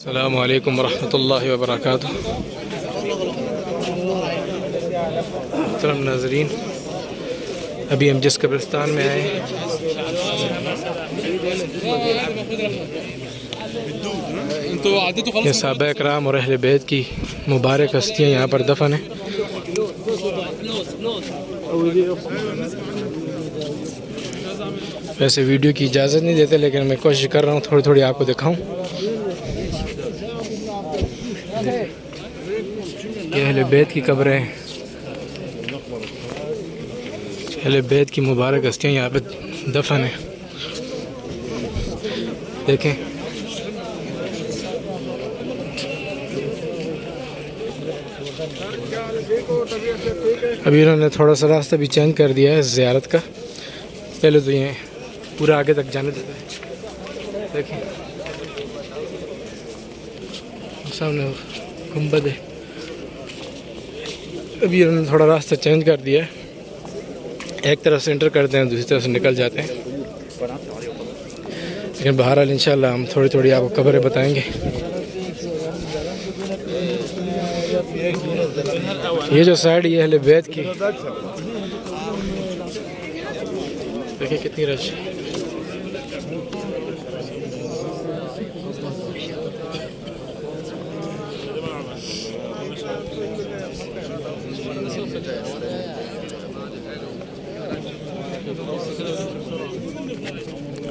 अस्सलामु अलैकुम वरहमतुल्लाहि वबरकातुह। मोहतरम नाज़रीन, अभी हम जिस कब्रिस्तान में आए ये सहाबा इकराम और अहले बैत की मुबारक हस्तियाँ यहाँ पर दफन हैं। वैसे वीडियो की इजाज़त नहीं देते, लेकिन मैं कोशिश कर रहा हूँ थोड़ी थोड़ी आपको दिखाऊँ। ये अहले बैत की कब्रें हैं, अहले बैत की मुबारक हस्तियाँ यहाँ पे दफन हैं। देखें, अभी इन्होंने थोड़ा सा रास्ता भी चेंज कर दिया है ज़ियारत का। पहले तो ये पूरा आगे तक जाने देते हैं। देखें सामने गुंबद है। अभी इन्होंने थोड़ा रास्ता चेंज कर दिया है, एक तरफ से एंटर करते हैं, दूसरी तरफ से निकल जाते हैं। लेकिन बहरहाल इंशाल्लाह हम थोड़ी थोड़ी आपको खबरें बताएंगे। ये जो साइड ये अहले बैत की, देखिए कितनी रश।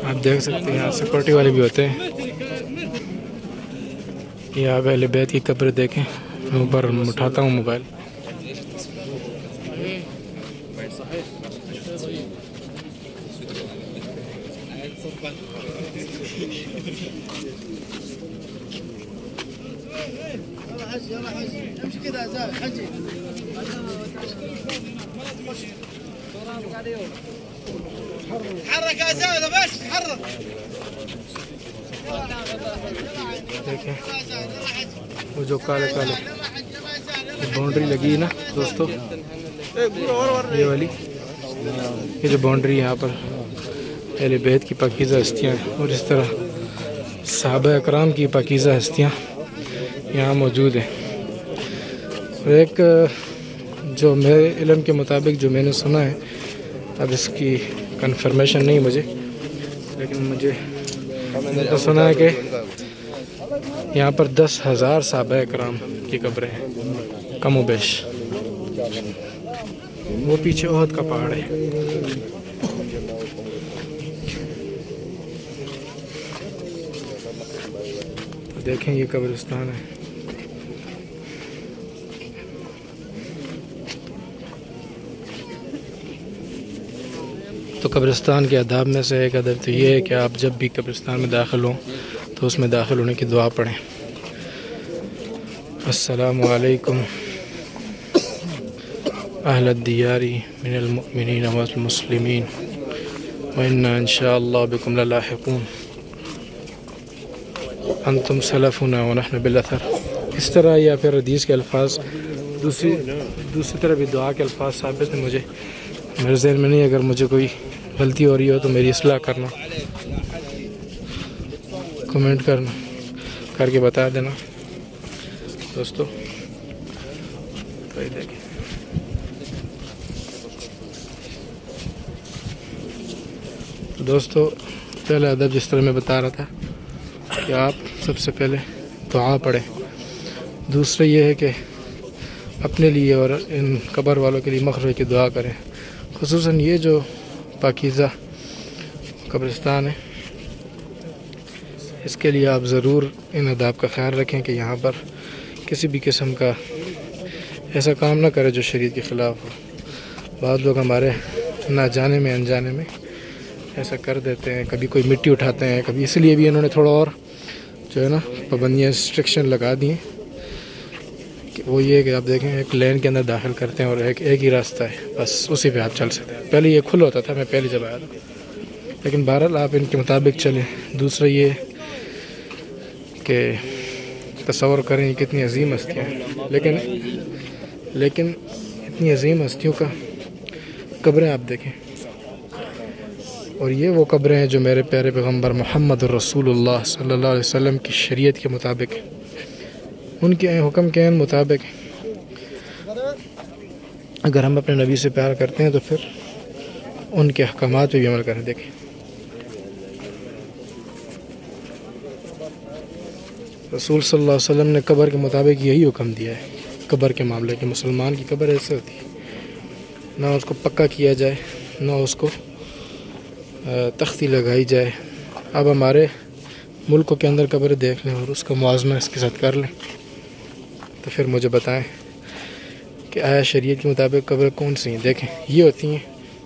आप देख सकते हैं यहाँ सिक्योरिटी वाले भी होते हैं। ये आप अहले बैत की कब्र देखें। मैं ऊपर उठाता हूँ मोबाइल। देखें वो जो काले काले बाउंड्री लगी है ना दोस्तों, ये वाली, ये जो बाउंड्री यहाँ पर अहले बैत की पाकीज़ा हस्तियाँ और इस तरह सहाबा इकराम की पाकीज़ा हस्तियाँ यहाँ मौजूद हैं। एक जो मेरे इल्म के मुताबिक जो मैंने सुना है, अब इसकी कंफर्मेशन नहीं मुझे, लेकिन मुझे तो सुना है कि यहाँ पर 10,000 सहाबा इकराम की कब्रें हैं कम बेश। वो पीछे ओहद का पहाड़ है। तो देखें ये कब्रिस्तान है। तो कब्रिस्तान के आदाब में से एक अदब तो ये है कि आप जब भी कब्रिस्तान में दाखिल हों तो उसमें दाखिल होने की दुआ पढ़ें। अस्सलामु अलैकुम अहलद दियारी मिनल मुमिनीन वल मुस्लिमीन व इन्ना इंशाअल्लाह बिकुम ललाहिकून अंतुम सलफुना व नहनु बिल अथर। इस तरह या फिर हदीस के अल्फाज दूसरी तरह भी दुआ के अल्फाज साबित हैं। मुझे मेरे ज़हन में नहीं, अगर मुझे कोई गलती हो रही हो तो मेरी इस्लाह करना, कमेंट करना, करके बता देना दोस्तों। तो ये देखिए दोस्तों, पहला अदब जिस तरह मैं बता रहा था कि आप सबसे पहले दुआ पढ़ें। दूसरा ये है कि अपने लिए और इन कब्र वालों के लिए मग़फ़िरत की दुआ करें। ख़ुसूसन ये जो पाकीज़ा कब्रिस्तान है, इसके लिए आप ज़रूर इन आदाब का ख्याल रखें कि यहाँ पर किसी भी किस्म का ऐसा काम ना करें जो शरीयत के ख़िलाफ़ हो। बहुत लोग हमारे ना जाने में अनजाने में ऐसा कर देते हैं, कभी कोई मिट्टी उठाते हैं, कभी, इसलिए भी इन्होंने थोड़ा और जो है ना पाबंदियाँ रिस्ट्रिक्शन लगा दी हैं कि वो ये है कि आप देखें एक लेन के अंदर दाखिल करते हैं और एक ही रास्ता है, बस उसी पे आप चल सकते हैं। पहले ये खुला होता था, मैं पहले जब आया था, लेकिन बहरहाल आप इनके मुताबिक चलें। दूसरा ये कि तसव्वुर करें कितनी अजीम हस्तियाँ हैं, लेकिन इतनी अजीम हस्तियों का कब्रें आप देखें। और ये वो कब्रें हैं जो मेरे प्यारे पैगम्बर मोहम्मद रसूलुल्लाह सल्लल्लाहु अलैहि वसल्लम की शरीयत के मुताबिक, उनके हुक्म के मुताबिक अगर हम अपने नबी से प्यार करते हैं तो फिर उनके अहकामात पे भी अमल करें। देखें रसूल सल्लल्लाहु अलैहि वसल्लम ने कब्र के मुताबिक यही हुक्म दिया है। कब्र के मामले के मुसलमान की कब्र ऐसे होती है, ना उसको पक्का किया जाए, ना उसको तख्ती लगाई जाए। अब हमारे मुल्कों के अंदर कब्र देख लें और उसका मुआवजा इसके साथ कर लें, तो फिर मुझे बताएं कि आया शरीयत के मुताबिक कब्र कौन सी हैं। देखें ये होती हैं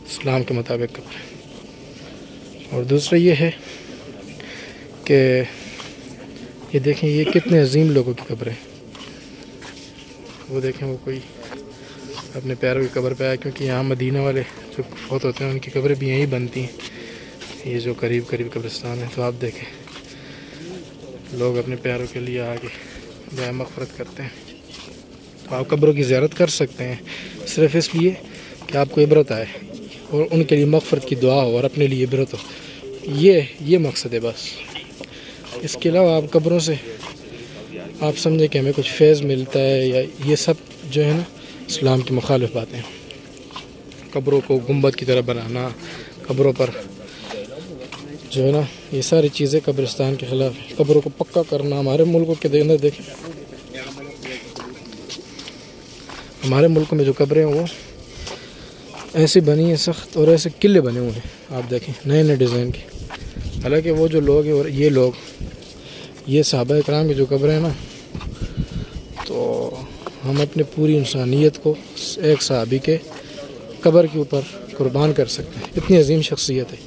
इस्लाम के मुताबिक कब्र। और दूसरा ये है कि ये देखें ये कितने अजीम लोगों की कब्र है। वो देखें वो कोई अपने प्यारों की कब्र पे आया, क्योंकि यहाँ मदीना वाले जो फौत होते हैं उनकी कब्रें भी यहीं बनती हैं, ये जो करीब करीब कब्रिस्तान है। तो आप देखें लोग अपने प्यारों के लिए आगे दुआ मग़फ़िरत करते हैं। तो आप कब्रों की ज़ियारत कर सकते हैं सिर्फ़ इसलिए कि आपको इबरत आए और उनके लिए मग़फ़िरत की दुआ हो और अपने लिए इबरत हो। ये मकसद है बस। इसके अलावा आप कब्रों से आप समझे कि हमें कुछ फैज़ मिलता है या ये सब जो है ना इस्लाम की मुखालिफ बातें हैं। कब्रों को गुंबद की तरह बनाना, कब्रों पर जो है ना ये सारी चीज़ें कब्रिस्तान के ख़िलाफ़ है। कब्रों को पक्का करना हमारे मुल्कों के अंदर देखें, हमारे मुल्क में जो कब्रें हैं वो ऐसी बनी हैं सख्त, और ऐसे किले बने हुए हैं आप देखें नए नए डिज़ाइन के। हालांकि वो जो लोग हैं और ये लोग ये सहाबा इकराम की जो कब्रें हैं ना, तो हम अपने पूरी इंसानियत को एक सहाबी के कब्र के ऊपर कुर्बान कर सकते हैं। इतनी अजीम शख्सियत है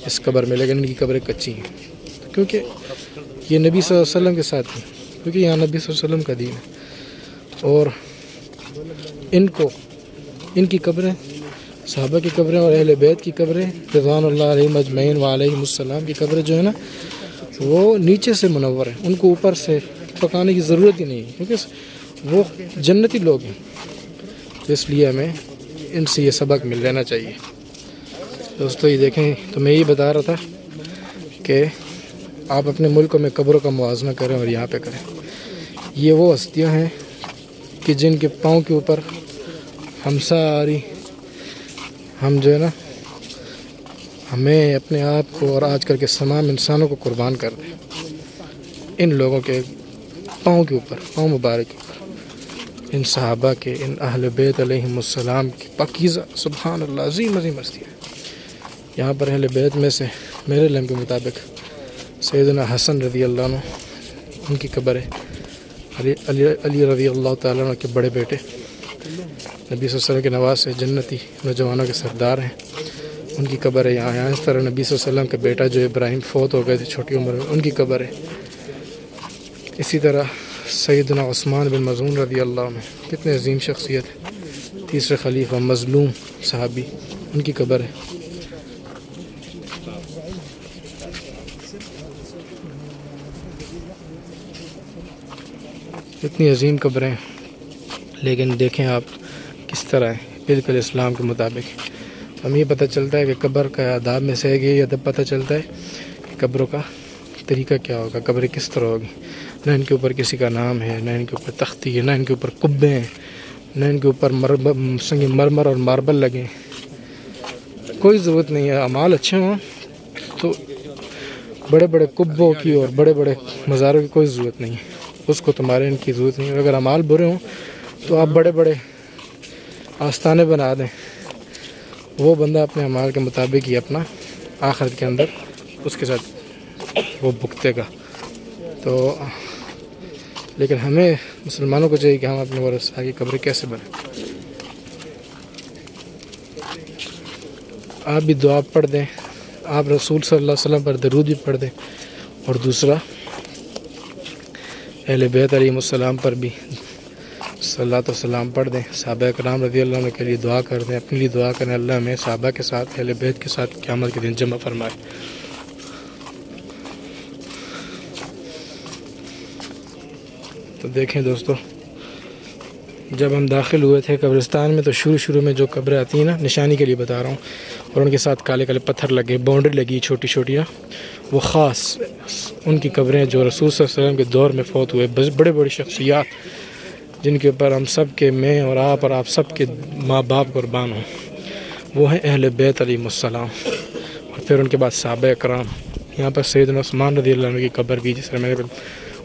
इस कब्र में, लेकिन इनकी कब्रें कच्ची हैं क्योंकि ये नबी सल्लल्लाहु अलैहि वसल्लम के साथ थी, क्योंकि यहाँ नबी सल्लल्लाहु अलैहि वसल्लम का दीन है। और इनकी कब्रें सहाबा की कब्रें और अहले बैत की कब्रें रिज़वानुल्लाह अलैहिम अजमईन व अलैहिमुस्सलाम की कब्रें जो है ना वो नीचे से मुनव्वर है, उनको ऊपर से पकाने की ज़रूरत ही नहीं है, क्योंकि वो जन्नती लोग हैं। तो इसलिए हमें इनसे ये सबक मिल लेना चाहिए। दोस्तों ये देखें, तो मैं ये बता रहा था कि आप अपने मुल्कों में कब्रों का मुआवजा करें और यहाँ पे करें। ये वो हस्तियाँ हैं कि जिनके पाँव के ऊपर हम जो है ना हमें अपने आप को और आजकल के तमाम इंसानों को कुर्बान कर दें। इन लोगों के पाँव के ऊपर, पाँव मुबारक के ऊपर इन सहाबा के, इन अहले बैत अलैहिमुस्सलाम की पाकीज़ा सुभान अल्लाह अज़ीम अज़ीम हस्तियाँ। यहाँ पर अहले बैत में से मेरे इल्म के मुताबिक सैयदना हसन रज़ी अल्लाह अन्हु उनकी कब्र है। अली रज़ी अल्लाह तआला अन्हु के बड़े बेटे नबी सल्लल्लाहु अलैहि वसल्लम के नवाज़ से जन्नती नौजवानों के सरदार हैं, उनकी कब्र है यहाँ। इस तरह नबी सल्लल्लाहु अलैहि वसल्लम का बेटा जो इब्राहिम फौत हो गए थे छोटी उम्र में, उनकी कब्र है। इसी तरह सैयदना उस्मान बिन मज़ून रज़ी अल्लाह अन्हु, कितने अजीम शख्सियत है, तीसरे खलीफा मज़लूम सहाबी, उनकी कब्र है। इतनी अजीम कब्रें, लेकिन देखें आप किस तरह है बिल्कुल इस्लाम के मुताबिक। हमें ये पता चलता है कि कब्र का आदाब में से ये अदब पता चलता है कि कब्रों का तरीका क्या होगा, कब्रें किस तरह होगी। न इनके ऊपर किसी का नाम है, न इनके ऊपर तख्ती है, न इनके ऊपर कुब्बे हैं, न इनके ऊपर संग मरमर और मार्बल लगे। कोई ज़रूरत नहीं है। अमाल अच्छे हों तो बड़े बड़े कुब्बों की और बड़े बड़े मज़ारों की कोई ज़रूरत नहीं है, उसको तुम्हारे इनकी ज़रूरत नहीं है। अगर अमाल बुरे हों तो आप बड़े बड़े आस्थाने बना दें, वो बंदा अपने अमाल के मुताबिक ही अपना आखिरत के अंदर उसके साथ वो भुगतेगा। तो लेकिन हमें मुसलमानों को चाहिए कि हम अपने वारसा की कब्रें कैसे बनें। आप भी दुआ पढ़ दें, आप रसूल सल्लल्लाहु अलैहि वसल्लम पर दरूद भी पढ़ दें, और दूसरा अहले बैत अलैहिमुस्सलाम पर भी सल्लल्लाहु सलाम पढ़ दें। सहाबा कराम रज़ी अल्लाह अन्हुम के लिए दुआ कर दें, अपने लिए दुआ करें, अल्लाह हमें सहाबा के साथ, अहले बैत के साथ क़यामत के दिन जमा फरमाए। तो देखें दोस्तों, जब हम दाखिल हुए थे कब्रिस्तान में तो शुरू में जो कब्रें आती हैं ना, निशानी के लिए बता रहा हूँ, और उनके साथ काले काले पत्थर लगे, बाउंड्री लगी छोटी छोटी ना, वो ख़ास उनकी कब्रें जो रसूल सल्लल्लाहु अलैहि वसल्लम के दौर में फ़ौत हुए, बस बड़े बड़े शख्सियात जिनके ऊपर हम सब के, मैं और आप सब के माँ बाप कुर्बान हों, वो हैं अहले बैत अलैहिमुस्सलाम। और फिर उनके बाद सहाबा कराम। यहाँ पर सैयदना उस्मान रज़ियल्लाहु अन्हु की कब्र भी, जिसमें मेरे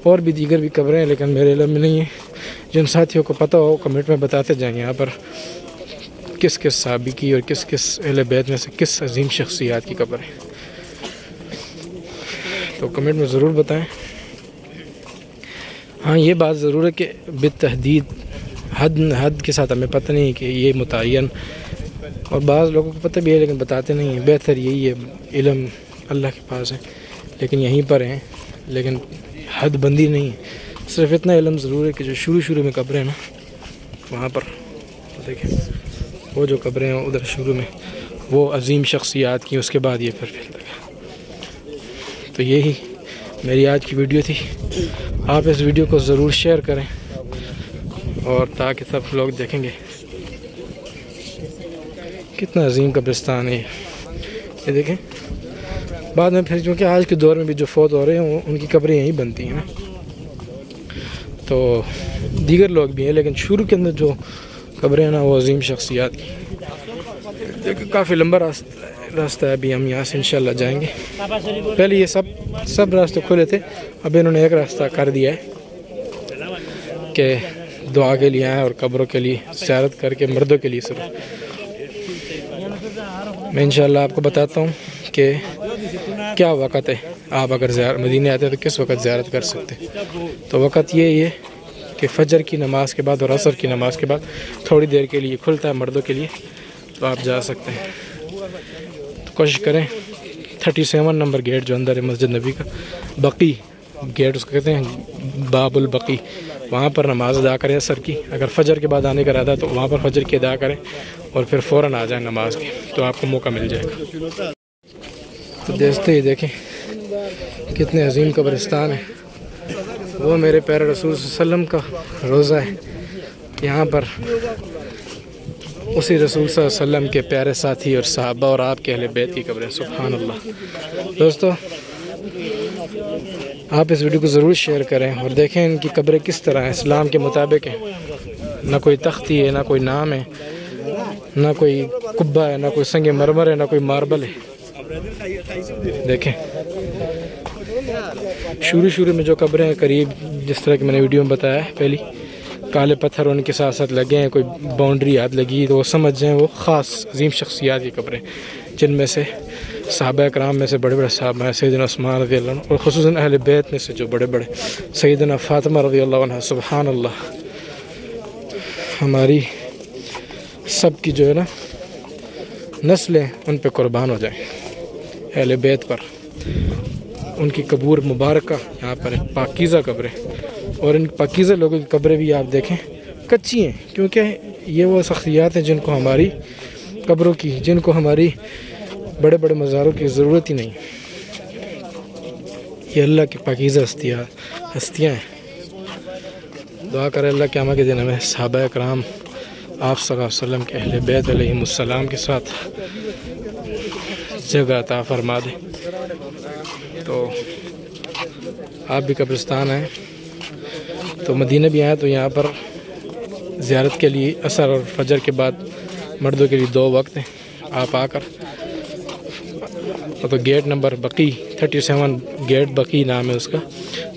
और भी दीगर भी कब्रें हैं, लेकिन मेरे इल्म में नहीं है। जिन साथियों को पता हो कमेंट में बताते जाएंगे यहाँ पर किस किस सहाबी की और किस किस अहले बैत में से किस अजीम शख्सियात की कब्र है, तो कमेंट में ज़रूर बताएं। हाँ, ये बात ज़रूर है कि बितहदीद हद के साथ हमें पता नहीं है कि ये मुतय्यन, और बाज़ लोगों को पता भी है लेकिन बताते नहीं हैं। बेहतर यही है, इल्म अल्लाह के पास है, लेकिन यहीं पर हैं, लेकिन हद बंदी नहीं है। सिर्फ इतना इल्म ज़रूर है कि जो शुरू में कब्रें हैं ना, वहाँ पर देखें वो जो कब्रें हैं उधर शुरू में वो अजीम शख्सियात की, उसके बाद ये फिर लगा। तो यही मेरी आज की वीडियो थी। आप इस वीडियो को ज़रूर शेयर करें और ताकि सब लोग देखेंगे कितना अजीम कब्रिस्तान है ये देखें। बाद में फिर क्योंकि आज के दौर में भी जो फौत हो रहे हैं उनकी कब्रें यहीं बनती हैं ना, तो दीगर लोग भी हैं, लेकिन शुरू के अंदर जो कब्रें हैं ना वो अजीम शख्सियात की। काफ़ी लंबा रास्ता है, अभी हम यहाँ से इंशाल्लाह जाएंगे। पहले ये सब रास्ते खुले थे, अब इन्होंने एक रास्ता कर दिया है कि दुआ के लिए आए और कब्रों के लिए ज़ियारत करके, मर्दों के लिए सिर्फ। मैं इंशाल्लाह आपको बताता हूँ कि क्या वक़्त है, आप अगर मदीने आते हैं तो किस वक़्त ज़ियारत कर सकते हैं। तो वक़्त ये है कि फ़जर की नमाज़ के बाद और असर की नमाज़ के बाद थोड़ी देर के लिए खुलता है मर्दों के लिए, तो आप जा सकते हैं। तो कोशिश करें 37 नंबर गेट जो अंदर है मस्जिद नबी का, बकी गेट उसको कहते हैं, बाबुल बकी, वहाँ पर नमाज़ अदा करें असर की। अगर फ़जर के बाद आने का इरादा तो वहाँ पर फ़जर की अदा करें और फिर फ़ौरन आ जाएं नमाज की, तो आपको मौका मिल जाएगा। तो देखते ही देखें कितने अजीम कब्रिस्तान है। वो मेरे प्यारे रसूल सल्लल्लाहु अलैहि वसल्लम का रोज़ा है। यहाँ पर उसी रसूल सल्लल्लाहु अलैहि वसल्लम के प्यारे साथी और सहाबा और आपके अहले बैत की कब्र है। सुभान अल्लाह। दोस्तों, आप इस वीडियो को ज़रूर शेयर करें और देखें इनकी कब्रें किस तरह है, इस्लाम के मुताबिक है। ना कोई तख्ती है, ना कोई नाम है, ना कोई कुब्बा है, ना कोई संग मरमर है, ना कोई मार्बल है। देखें शुरू में जो कब्रें हैं करीब जिस तरह की मैंने वीडियो में बताया है, पहली काले पत्थर उनके साथ साथ लगे हैं, कोई बाउंड्री याद लगी, तो वो समझ जाएँ वो ख़ास अजीम शख्सियात की कब्रें, जिनमें से सहाबा कराम में से बड़े बड़े साहब हैं, सैयदना उस्मान रज़ियल्लाहु अन्हु, और ख़ुसूसन अहले बैत में से जो बड़े बड़े, सैयदना फ़ातिमा रज़ियल्लाहु अन्हा। सुभान अल्लाह। हमारी सब की जो है ना नस्लें उन पे कुर्बान हो जाएं, अहले बैत पर। उनकी कब्र मुबारक यहाँ पर है, पाकीज़ा कब्रें, और इन पाकीज़ा लोगों की कब्रें भी आप देखें कच्ची हैं, क्योंकि ये वो शख्सियात हैं जिनको हमारी कब्रों की, जिनको हमारी बड़े बड़े मज़ारों की ज़रूरत ही नहीं। ये अल्लाह की पाकीज़ा हस्तियाँ हैं। दुआ करें अल्लाह क़यामत के दिन हमें सहाबा कराम आप सल्लल्लाहु अलैहि वसल्लम के अहले बैत अलैहिमुस्सलाम के साथ जगह अता फरमा दे। तो आप भी कब्रिस्तान आए तो मदीना भी आए तो यहाँ पर ज़ियारत के लिए असर और फजर के बाद मर्दों के लिए 2 वक्त हैं। आप आकर तो गेट नंबर बकी 37 गेट बकी नाम है उसका,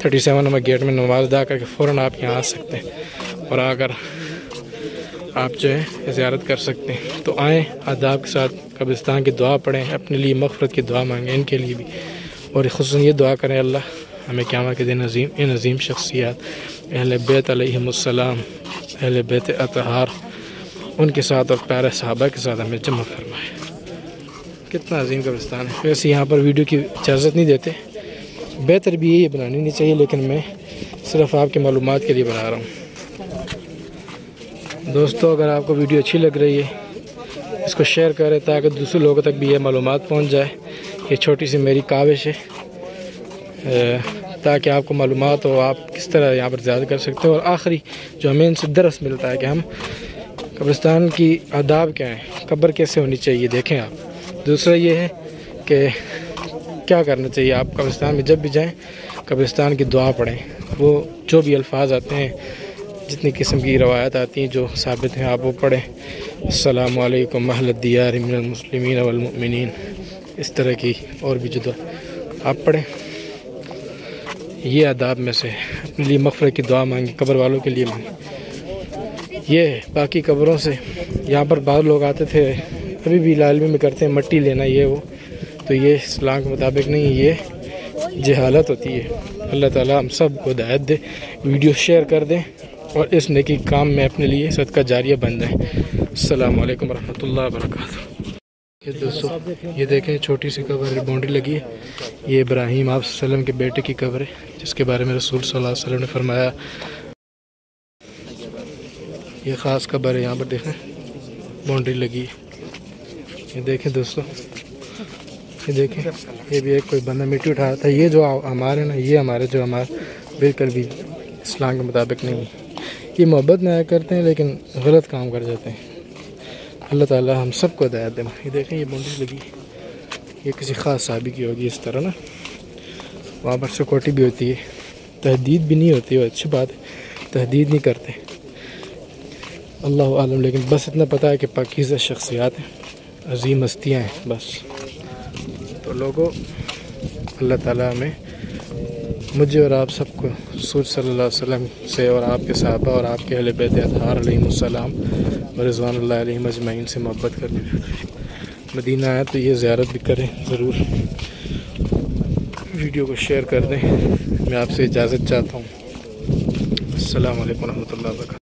37 नंबर गेट में नमाज़ अदा करके फ़ौरन आप यहाँ आ सकते हैं और आकर आप जो है ज़ियारत कर सकते हैं। तो आएँ, आदाब के साथ कब्रिस्तान की दुआ पढ़ें, अपने लिए मग़फ़िरत की दुआ मांगें, इनके लिए भी, और ख़ुसूसन ये दुआ करें अल्लाह हमें क़यामत के दिन इन अजीम शख्सियात अहले बैत अलैहिमुस्सलाम, अहले बैत अतहार, उनके साथ और प्यारे सहाबा के साथ हमें जमा फरमाए। कितना अजीम कब्रिस्तान है। वैसे यहाँ पर वीडियो की इजाज़त नहीं देते, बेहतर भी ये बनानी नहीं चाहिए, लेकिन मैं सिर्फ़ आपके मालूमात के लिए बना रहा हूँ। दोस्तों, अगर आपको वीडियो अच्छी लग रही है इसको शेयर करें ताकि दूसरे लोगों तक भी ये मालूमात पहुँच जाए। ये छोटी सी मेरी काविश है ताकि आपको मालूमात हो आप किस तरह यहाँ पर ज़्यादा कर सकते हो। और आखिरी जो हमें इनसे दरस मिलता है कि हम कब्रिस्तान की आदाब क्या हैं, कब्र कैसे होनी चाहिए देखें आप। दूसरा ये है कि क्या करना चाहिए आप कब्रिस्तान में जब भी जाएं, कब्रिस्तान की दुआ पढ़ें। वो जो भी अल्फाज आते हैं, जितनी किस्म की रवायत आती हैं जो साबित हैं, आप वो पढ़ें। अस्सलामु अलैकुम अहलद दियार मिनल मुस्लिमीन वल मुमिनीन, इस तरह की और भी जो दुआ आप पढ़ें। ये आदाब में से अपने लिए मग़फ़िरत की दुआ मांगी, कब्र वालों के लिए मांगी। ये है बाकी कब्रों से यहाँ पर बहुत लोग आते थे, अभी भी लालमी में करते हैं मट्टी लेना ये वो, तो ये इस्लाम के मुताबिक नहीं, ये जहालत होती है। अल्लाह ताला हम सब को हिदायत दे, वीडियो शेयर कर दें और इस नेकी काम में अपने लिए सदका जारिया बन जाए। अस्सलामु अलैकुम रहमतुल्लाहि व बरकातहू। ये दोस्तों ये देखें छोटी सी कब्र बाउंड्री लगी है, ये इब्राहीम आप सल्लम के बेटे की कब्र है, जिसके बारे में रसूल सल्लल्लाहु अलैहि वसल्लम ने फरमाया। ये ख़ास कब्र है, यहाँ पर देखें बाउंड्री लगी है। ये देखें दोस्तों, ये देखें, ये भी एक कोई बंदा मिट्टी उठा रहा था। ये जो हमारे ना, ये हमारे जो हमारे बिल्कुल भी इस्लाम के मुताबिक नहीं, ये मोहब्बत में आया करते हैं लेकिन गलत काम कर जाते हैं। अल्लाह ताला हम सबको हिदायत दे। ये देखें ये बाउंड्री लगी, ये किसी ख़ास साहबी की होगी इस तरह ना, वहाँ पर सिक्योरिटी भी होती है, तहदीद भी नहीं होती है, अच्छी बात है, तहदीद नहीं करते, अल्लाह आलम। लेकिन बस इतना पता है कि पाकीज़ा शख्सियात हैं, अजीम हस्तियाँ हैं बस। तो लोगों, अल्लाह ताला हमें, मुझे और आप सबको रसूल सल्लल्लाहु अलैहि वसल्लम से और आपके सहाबा और आपके अहले बैत अतहार अलैहिमुस्सलाम व रिज़वानुल्लाहि अलैहिम अजमईन से मोहब्बत करने की। मदीना आया तो ये ज़ियारत भी करें ज़रूर, वीडियो को शेयर कर दें। मैं आपसे इजाज़त चाहता हूँ। अस्सलामु अलैकुम रहमतुल्लाहि व बरकातहू।